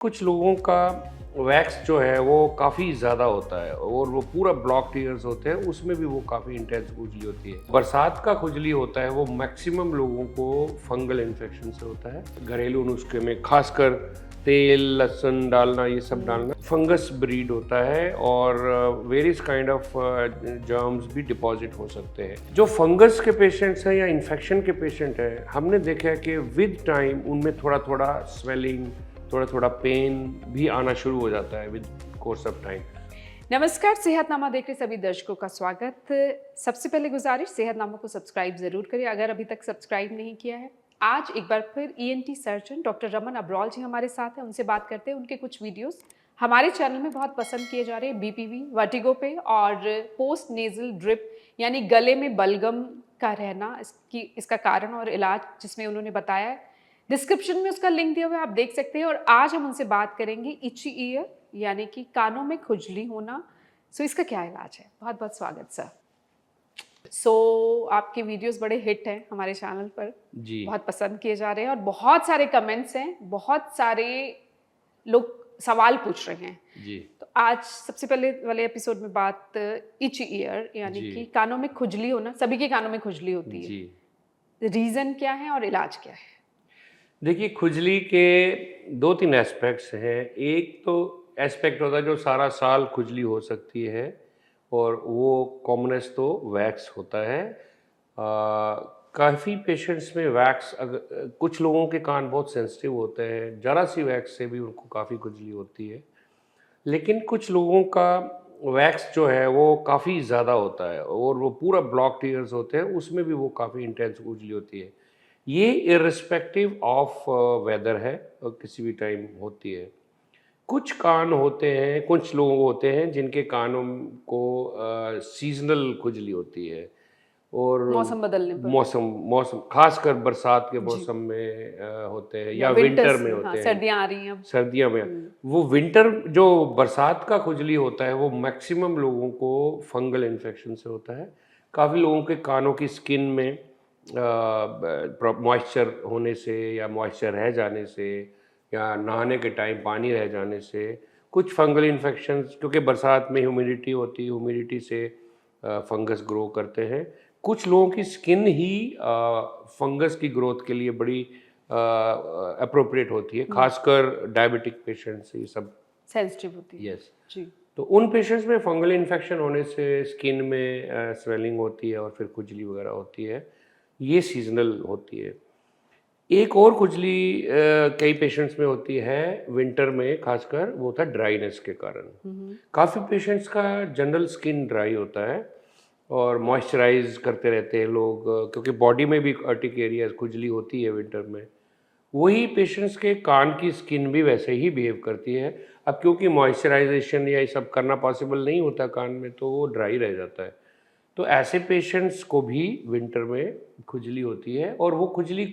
कुछ लोगों का वैक्स जो है वो काफ़ी ज़्यादा होता है और वो पूरा ब्लॉक ईयर्स होते हैं, उसमें भी वो काफ़ी इंटेंस खुजली होती है। बरसात का खुजली होता है वो मैक्सिमम लोगों को फंगल इन्फेक्शन से होता है। घरेलू नुस्खे में खासकर तेल लहसुन डालना, ये सब डालना, फंगस ब्रीड होता है और वेरियस काइंड ऑफ जर्म्स भी डिपॉजिट हो सकते हैं। जो फंगस के पेशेंट्स हैं या इन्फेक्शन के पेशेंट हैं, हमने देखा है कि विद टाइम उनमें थोड़ा थोड़ा स्वेलिंग, थोड़ा थोड़ा पेन भी आना शुरू हो जाता है विद कोर्स ऑफ टाइम। नमस्कार, सेहतनामा देख रहे सभी दर्शकों का स्वागत। सबसे पहले गुजारिश, सेहतनामा को सब्सक्राइब जरूर करिए अगर अभी तक सब्सक्राइब नहीं किया है। आज एक बार फिर ईएनटी सर्जन डॉक्टर रमन अब्रॉल जी हमारे साथ हैं, उनसे बात करते हैं। उनके कुछ वीडियोस हमारे चैनल में बहुत पसंद किए जा रहे हैं, बीपीवी, वर्टिगो पे और पोस्ट नेजल ड्रिप यानी गले में बलगम का रहना, इसका कारण और इलाज जिसमें उन्होंने बताया है। डिस्क्रिप्शन में उसका लिंक दिया हुआ है, आप देख सकते हैं। और आज हम उनसे बात करेंगे इची ईयर यानी कि कानों में खुजली होना। इसका क्या इलाज है। बहुत बहुत स्वागत सर। आपके वीडियोस बड़े हिट हैं हमारे चैनल पर, जी बहुत पसंद किए जा रहे हैं और बहुत सारे कमेंट्स हैं, बहुत सारे लोग सवाल पूछ रहे हैं। जी तो आज सबसे पहले वाले एपिसोड में बात इची ईयर यानी जी कि कानों में खुजली होना। सभी के कानों में खुजली होती जी है, रीजन क्या है और इलाज क्या है। देखिए, खुजली के दो तीन एस्पेक्ट्स हैं। एक तो एस्पेक्ट होता है जो सारा साल खुजली हो सकती है और वो कॉमनेस तो वैक्स होता है। काफ़ी पेशेंट्स में वैक्स, अगर कुछ लोगों के कान बहुत सेंसिटिव होते हैं, ज़रा सी वैक्स से भी उनको काफ़ी खुजली होती है। लेकिन कुछ लोगों का वैक्स जो है वो काफ़ी ज़्यादा होता है और वो पूरा ब्लॉक ईयर्स होते हैं, उसमें भी वो काफ़ी इंटेंस खुजली होती है। ये इर्रिस्पेक्टिव ऑफ वेदर है और किसी भी टाइम होती है। कुछ कान होते हैं, कुछ लोग होते हैं जिनके कानों को सीज़नल खुजली होती है और मौसम बदलने पर। मौसम मौसम खासकर बरसात के जी। मौसम में होते हैं या या विंटर विंटर्स में में, हाँ, होते हैं, सर्दियां आ रही हैं अब। सर्दियों में। वो विंटर जो बरसात का खुजली होता है वो मैक्सिमम लोगों को फंगल इन्फेक्शन से होता है। काफ़ी लोगों के कानों की स्किन में मॉइस्चर होने से या मॉइस्चर रह जाने से या नहाने के टाइम पानी रह जाने से कुछ फंगल इन्फेक्शंस, क्योंकि बरसात में ह्यूमिडिटी होती है, ह्यूमिडिटी से फंगस ग्रो करते हैं। कुछ लोगों की स्किन ही फंगस की ग्रोथ के लिए बड़ी अप्रोप्रिएट होती है, खासकर डायबिटिक पेशेंट्स ये सब। सेंसिटिव होती है। यस। जी। तो उन पेशेंट्स में फंगल इन्फेक्शन होने से स्किन में स्वेलिंग होती है और फिर खुजली वगैरह होती है। ये सीजनल होती है। एक और खुजली कई पेशेंट्स में होती है विंटर में, खासकर वो होता है ड्राइनेस के कारण। काफ़ी पेशेंट्स का जनरल स्किन ड्राई होता है और मॉइस्चराइज करते रहते हैं लोग, क्योंकि बॉडी में भी अर्टिक एरिया खुजली होती है विंटर में। वही पेशेंट्स के कान की स्किन भी वैसे ही बिहेव करती है। अब क्योंकि मॉइस्चराइजेशन या ये सब करना पॉसिबल नहीं होता कान में, तो वो ड्राई रह जाता है। तो ऐसे पेशेंट्स को भी विंटर में खुजली होती है और वो खुजली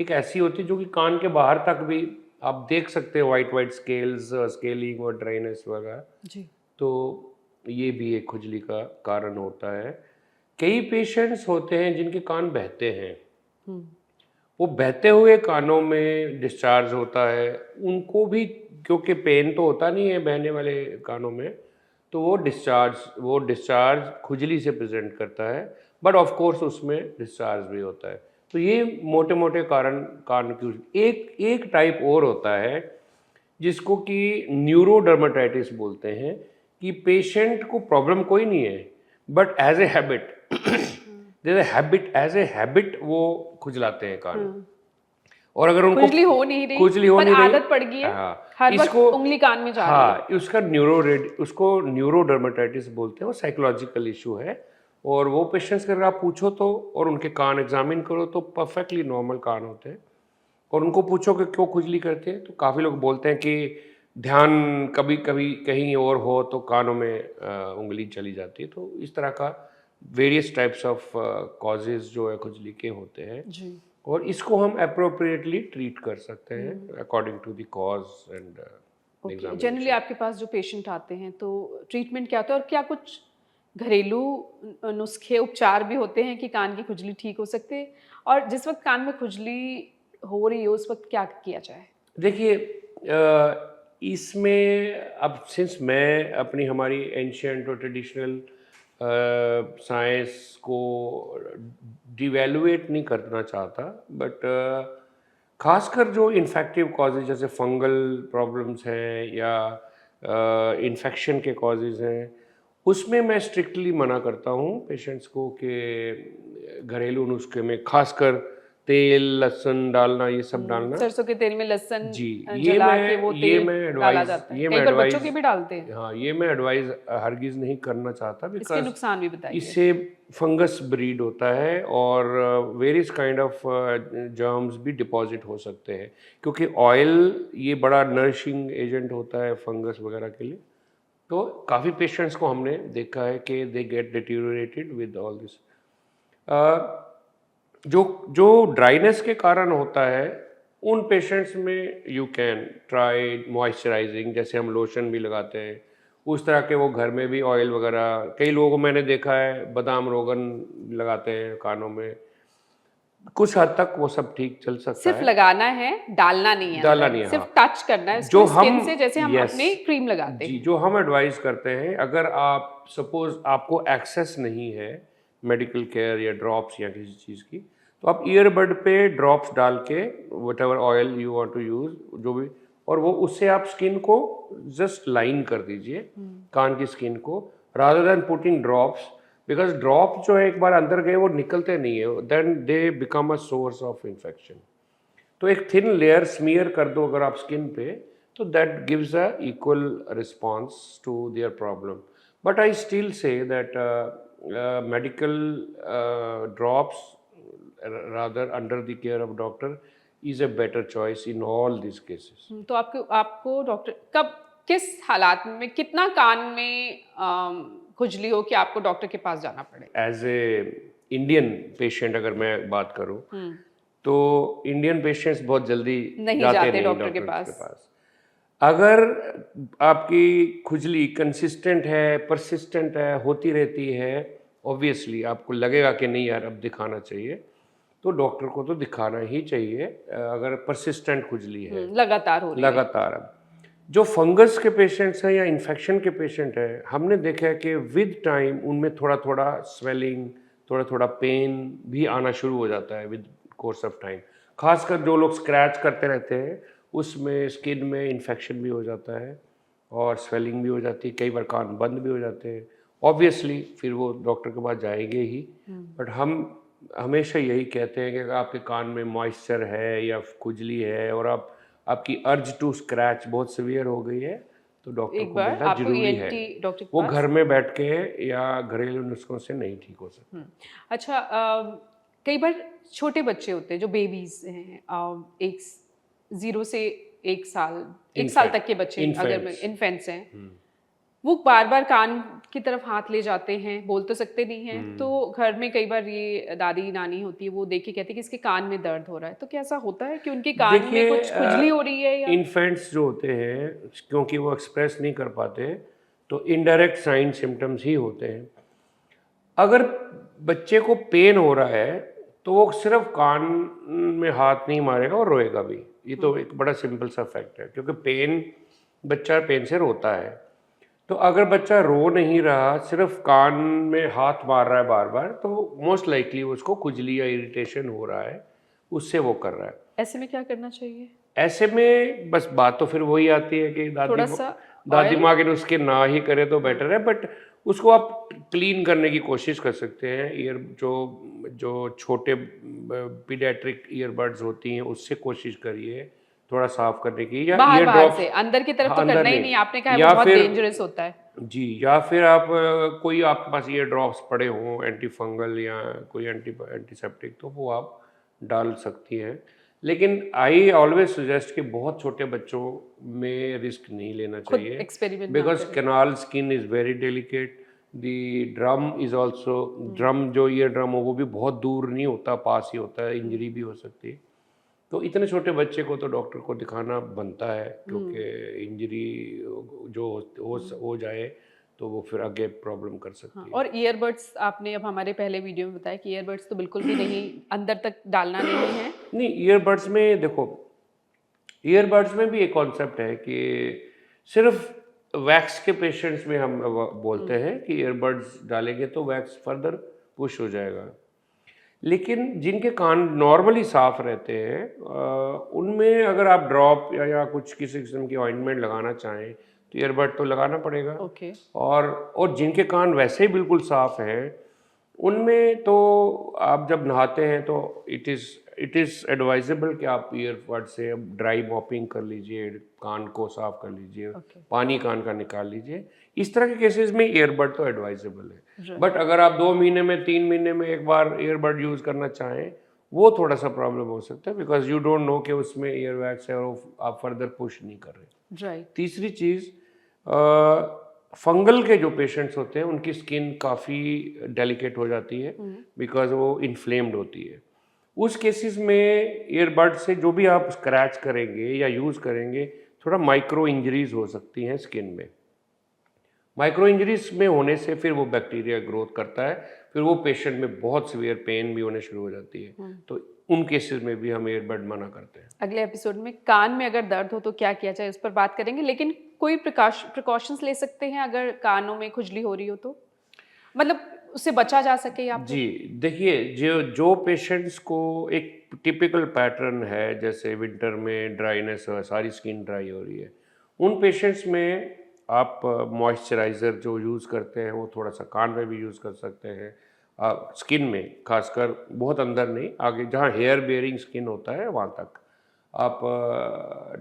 एक ऐसी होती है जो कि कान के बाहर तक भी आप देख सकते हैं, वाइट वाइट स्केल्स, स्केलिंग और ड्राइनेस वगैरह। जी। तो ये भी एक खुजली का कारण होता है। कई पेशेंट्स होते हैं जिनके कान बहते हैं, वो बहते हुए कानों में डिस्चार्ज होता है। उनको भी, क्योंकि पेन तो होता नहीं है बहने वाले कानों में, तो वो डिस्चार्ज खुजली से प्रेजेंट करता है, बट ऑफ कोर्स उसमें डिस्चार्ज भी होता है। तो ये मोटे मोटे कारण कान की। एक एक टाइप और होता है जिसको कि न्यूरोडर्मेटाइटिस बोलते हैं, कि पेशेंट को प्रॉब्लम कोई नहीं है, but as a habit as a habit वो खुजलाते हैं कान। और अगर उनको खुजली हो नहीं रही, खुजली हो पर नहीं रही, आदत पड़ गई है, हाँ, हर वक्त इसको, उंगली कान में जा रही है। हाँ, उसको न्यूरोडर्मेटाइटिस बोलते हैं। वो साइकोलॉजिकल इशू है और वो पेशेंट्स अगर आप पूछो तो और उनके कान एग्जामिन करो तो परफेक्टली नॉर्मल कान होते हैं। और उनको पूछो कि क्यों खुजली करते हैं, तो काफ़ी लोग बोलते हैं कि ध्यान कभी कभी कहीं और हो तो कानों में उंगली चली जाती है। तो इस तरह का वेरियस टाइप्स ऑफ कॉजेज जो है खुजली के होते हैं जी। और इसको हम अप्रोप्रिएटली ट्रीट कर सकते हैं according to the cause and okay, generally examination. आपके पास जो पेशेंट आते हैं तो ट्रीटमेंट क्या होता है और क्या कुछ घरेलू नुस्खे उपचार भी होते हैं कि कान की खुजली ठीक हो सकते हैं? और जिस वक्त कान में खुजली हो रही हो उस वक्त क्या किया जाए? देखिए, इसमें अब सिंस मैं अपनी हमारी एंशियंट और ट्रेडिशनल साइंस को डिवेलुएट नहीं करना चाहता, बट खासकर जो इन्फेक्टिव कॉजेज जैसे फंगल प्रॉब्लम्स हैं या इन्फेक्शन के कॉजेज हैं, उसमें मैं स्ट्रिक्टली मना करता हूँ पेशेंट्स को कि घरेलू नुस्खे में खासकर तेल लहसुन डालना, ये सब डालना। सरसों के तेल में लहसुन जी, जला के वो तेल डाला एडवाइस जाता है, ये कई मैं बार बच्चों के एडवाइस भी डालते हैं। हाँ, ये मैं एडवाइस हरगिज़ नहीं करना चाहता, इसके बिकॉज नुकसान भी बताइए। इससे फंगस ब्रीड होता है और वेरियस काइंड ऑफ जर्म्स भी डिपॉजिट हो सकते हैं, क्योंकि ऑयल ये बड़ा नरिशिंग एजेंट होता है फंगस वगैरह के लिए। तो काफ़ी पेशेंट्स को हमने देखा है कि they get deteriorated with all this. जो जो ड्राइनेस के कारण होता है, उन पेशेंट्स में यू कैन ट्राई मॉइस्चराइजिंग, जैसे हम लोशन भी लगाते हैं उस तरह के, वो घर में भी ऑयल वगैरह, कई लोगों को मैंने देखा है बादाम रोगन लगाते हैं कानों में, कुछ हद तक वो सब ठीक चल सकता सिर्फ है। लगाना है, डालना नहीं है डालना अंदर, नहीं है, सिर्फ हाँ। टच करना है जो इसको हम स्किन से, जैसे हम यस अपने क्रीम लगाते जी, हैं। जो हम एडवाइस करते हैं, अगर आप सपोज आपको एक्सेस नहीं है मेडिकल केयर या ड्रॉप्स या किसी चीज़ की, तो आप ईयरबड पे ड्रॉप्स डाल के whatever oil you want to use, जो भी, और वो उससे आप स्किन को जस्ट लाइन कर दीजिए, कान की स्किन को, rather than putting drops, because drop जो है एक बार अंदर गए वो निकलते नहीं है, then they become a source of infection. तो एक थिन लेयर स्मीयर कर दो अगर आप स्किन पे, तो that gives a equal response to their problem. But I still say that medical drops rather under the care of doctor is a better choice in all this cases. तो आपको आपको doctor कब, किस हालात में, कितना कान में खुजली हो कि आपको डॉक्टर के पास जाना पड़े? एज ए इंडियन पेशेंट अगर मैं बात करूं, तो इंडियन पेशेंट्स बहुत जल्दी नहीं जाते जाते नहीं डॉक्टर के डॉक्टर के पास। पास। अगर आपकी खुजली कंसिस्टेंट है, परसिस्टेंट है, होती रहती है, ऑब्वियसली आपको लगेगा कि नहीं यार अब दिखाना चाहिए, तो डॉक्टर को तो दिखाना ही चाहिए। अगर परसिस्टेंट खुजली है लगातार हो रही है। लगातार, अब जो फंगस के पेशेंट्स हैं या इन्फेक्शन के पेशेंट हैं, हमने देखा है कि विद टाइम उनमें थोड़ा थोड़ा स्वेलिंग, थोड़ा थोड़ा पेन भी आना शुरू हो जाता है विद कोर्स ऑफ टाइम। खासकर जो लोग स्क्रैच करते रहते हैं, उसमें स्किन में इन्फेक्शन भी हो जाता है और स्वेलिंग भी हो जाती है, कई बार कान बंद भी हो जाते हैं। ऑब्वियसली फिर वो डॉक्टर के पास जाएंगे ही, बट हम हमेशा यही कहते हैं कि अगर आपके कान में मॉइस्चर है या खुजली है और आपकी अर्ज टू स्क्रैच बहुत सीवियर हो गई है, तो डॉक्टर एक को बार मिलना आपको जरूरी है। ईएनटी डॉक्टर के वो पास। घर में बैठ के या घरेलू नुस्खों से नहीं ठीक हो सकता। अच्छा, कई बार छोटे बच्चे होते हैं जो बेबीज हैं, एक 0 से 1 साल, 1 साल तक के बच्चे, अगर इन्फेंट्स हैं, वो बार बार कान की तरफ हाथ ले जाते हैं, बोल तो सकते नहीं हैं, तो घर में कई बार ये दादी नानी होती है, वो देख के कहती है कि इसके कान में दर्द हो रहा है, तो क्या ऐसा होता है कि उनके कान में कुछ खुजली हो रही है? या इन्फेंट्स जो होते हैं, क्योंकि वो एक्सप्रेस नहीं कर पाते, तो इनडायरेक्ट साइन सिम्टम्स ही होते हैं। अगर बच्चे को पेन हो रहा है, तो वो सिर्फ कान में हाथ नहीं मारेगा और रोएगा भी। ये तो एक बड़ा सिंपल सा फैक्ट है, क्योंकि बच्चा पेन से रोता है। तो अगर बच्चा रो नहीं रहा, सिर्फ कान में हाथ मार रहा है बार बार, तो मोस्ट लाइकली उसको खुजली या इरिटेशन हो रहा है, उससे वो कर रहा है। ऐसे में क्या करना चाहिए? ऐसे में बस बात तो फिर वही आती है कि थोड़ा सा दादी ऑयल। माँ के नुस्खे ना ही करे तो बेटर है, बट उसको आप क्लीन करने की कोशिश कर सकते हैं। ईयर जो जो छोटे पीडियाट्रिक ईयरबड्स होती हैं, उससे कोशिश करिए थोड़ा साफ करने की, या बाहर ईयर बाहर ड्रॉप्स। से, अंदर की तरफ हाँ, तो अंदर करना ही नहीं, नहीं, आपने कहा है या वो बहुत फिर डेंजरस होता है। जी, या फिर आप कोई आपके पास ईयर ड्रॉप्स पड़े हों एंटी फंगल या कोई एंटीसेप्टिक, तो वो आप डाल सकती हैं। लेकिन आई ऑलवेज सजेस्ट कि बहुत छोटे बच्चों में रिस्क नहीं लेना खुद चाहिए, एक्सपेरिमेंट ना बिकॉज करें। Canal skin is very delicate. The drum is also, drum जो ईयर ड्रम हो वो भी बहुत दूर नहीं होता, पास ही होता है, इंजरी भी हो सकती है। तो इतने छोटे बच्चे को तो डॉक्टर को दिखाना बनता है, क्योंकि इंजरी जो हो जाए तो वो फिर आगे प्रॉब्लम कर सकती है। और ईयरबड्स, आपने अब हमारे पहले वीडियो में बताया कि ईयरबड्स तो बिल्कुल भी नहीं, अंदर तक डालना नहीं है। नहीं, ईयरबड्स में देखो, ईयरबड्स में भी एक कॉन्सेप्ट है कि सिर्फ वैक्स के पेशेंट्स में हम बोलते हैं कि ईयरबड्स डालेंगे तो वैक्स फर्दर पुश हो जाएगा। लेकिन जिनके कान नॉर्मली साफ रहते हैं उनमें अगर आप ड्रॉप या कुछ किसी किस्म की ऑइंटमेंट लगाना चाहें तो ईयरबड तो लगाना पड़ेगा। ओके। और जिनके कान वैसे ही बिल्कुल साफ हैं उनमें तो आप जब नहाते हैं तो इट इज़ एडवाइजेबल कि आप ईयरबड से ड्राई मॉपिंग कर लीजिए, कान को साफ कर लीजिए, Okay. पानी कान का निकाल लीजिए। इस तरह के केसेस में ईयरबड तो एडवाइजेबल है। Right. बट अगर आप 2 महीने में 3 महीने में एक बार ईयरबड यूज़ करना चाहें वो थोड़ा सा प्रॉब्लम हो सकता है, बिकॉज यू डोंट नो कि उसमें ईयर वैक्स है और वो आप फर्दर पुश नहीं कर रहे। राइट। तीसरी चीज़, फंगल के जो पेशेंट्स होते हैं उनकी स्किन काफ़ी डेलिकेट हो जाती है बिकॉज वो इन्फ्लेम्ड होती है। उस केसेस में ईयरबड से जो भी आप स्क्रैच करेंगे या यूज़ करेंगे थोड़ा माइक्रो इंजरीज हो सकती हैं स्किन में। माइक्रो इंजरीज में होने से फिर वो बैक्टीरिया ग्रोथ करता है, फिर वो पेशेंट में बहुत सीवियर पेन भी होने शुरू हो जाती है। तो उन केसेस में भी हम ईयरबड मना करते हैं। अगले एपिसोड में कान में अगर दर्द हो तो क्या किया जाए उस पर बात करेंगे, लेकिन कोई प्रिकॉशंस ले सकते हैं अगर कानों में खुजली हो रही हो तो, मतलब उससे बचा जा सके या जी देखिए, जो पेशेंट्स को एक टिपिकल पैटर्न है, जैसे विंटर में ड्राइनेस है, सारी स्किन ड्राई हो रही है, उन पेशेंट्स में आप मॉइस्चराइज़र जो यूज़ करते हैं वो थोड़ा सा कान में भी यूज़ कर सकते हैं। स्किन में खासकर, बहुत अंदर नहीं, आगे जहाँ हेयर बेयरिंग स्किन होता है वहाँ तक आप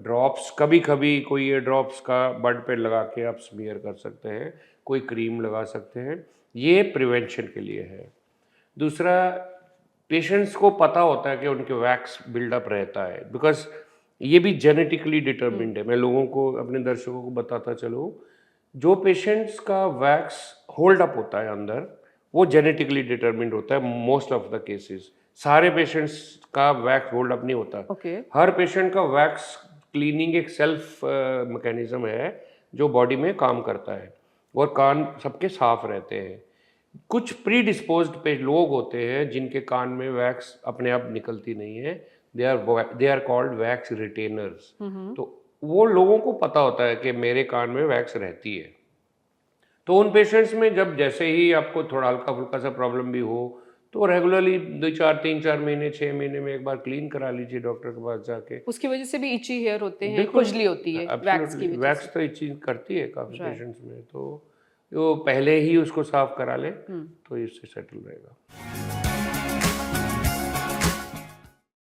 ड्रॉप्स, कभी कभी कोई ये ड्रॉप्स का बड पे लगा के आप स्मीयर कर सकते हैं, कोई क्रीम लगा सकते हैं, ये प्रिवेंशन के लिए है। दूसरा, पेशेंट्स को पता होता है कि उनके वैक्स बिल्डअप रहता है, बिकॉज ये भी जेनेटिकली डिटर्मिंड है। मैं लोगों को, अपने दर्शकों को बताता चलूँ, जो पेशेंट्स का वैक्स होल्ड अप होता है अंदर वो जेनेटिकली डिटर्मिंड होता है मोस्ट ऑफ द केसेस। सारे पेशेंट्स का वैक्स होल्ड अप नहीं होता। ओके। हर पेशेंट का वैक्स क्लीनिंग एक सेल्फ मैकेनिज्म है जो बॉडी में काम करता है, और कान सबके साफ रहते हैं। कुछ प्री डिस्पोज्ड पे लोग होते हैं जिनके कान में वैक्स अपने आप निकलती नहीं है, they are called wax retainers. तो वो लोगों को पता होता है कि मेरे कान में वैक्स रहती है। तो उन पेशेंट्स में जब जैसे ही आपको थोड़ा हल्का फुल्का सा प्रॉब्लम भी हो तो रेगुलरली 3-4 महीने 6 महीने में एक बार क्लीन करा लीजिए डॉक्टर के पास जाके। उसकी वजह से भी इची हेयर होते हैं, बिल्कुल, खुजली होती है वैक्स की एब्सोल्युटली, वजह वैक्स से। तो ये चीज़ करती है काफ़ी Right. पेशेंट्स में, तो वो पहले ही उसको साफ करा लें तो इससे सेटल रहेगा।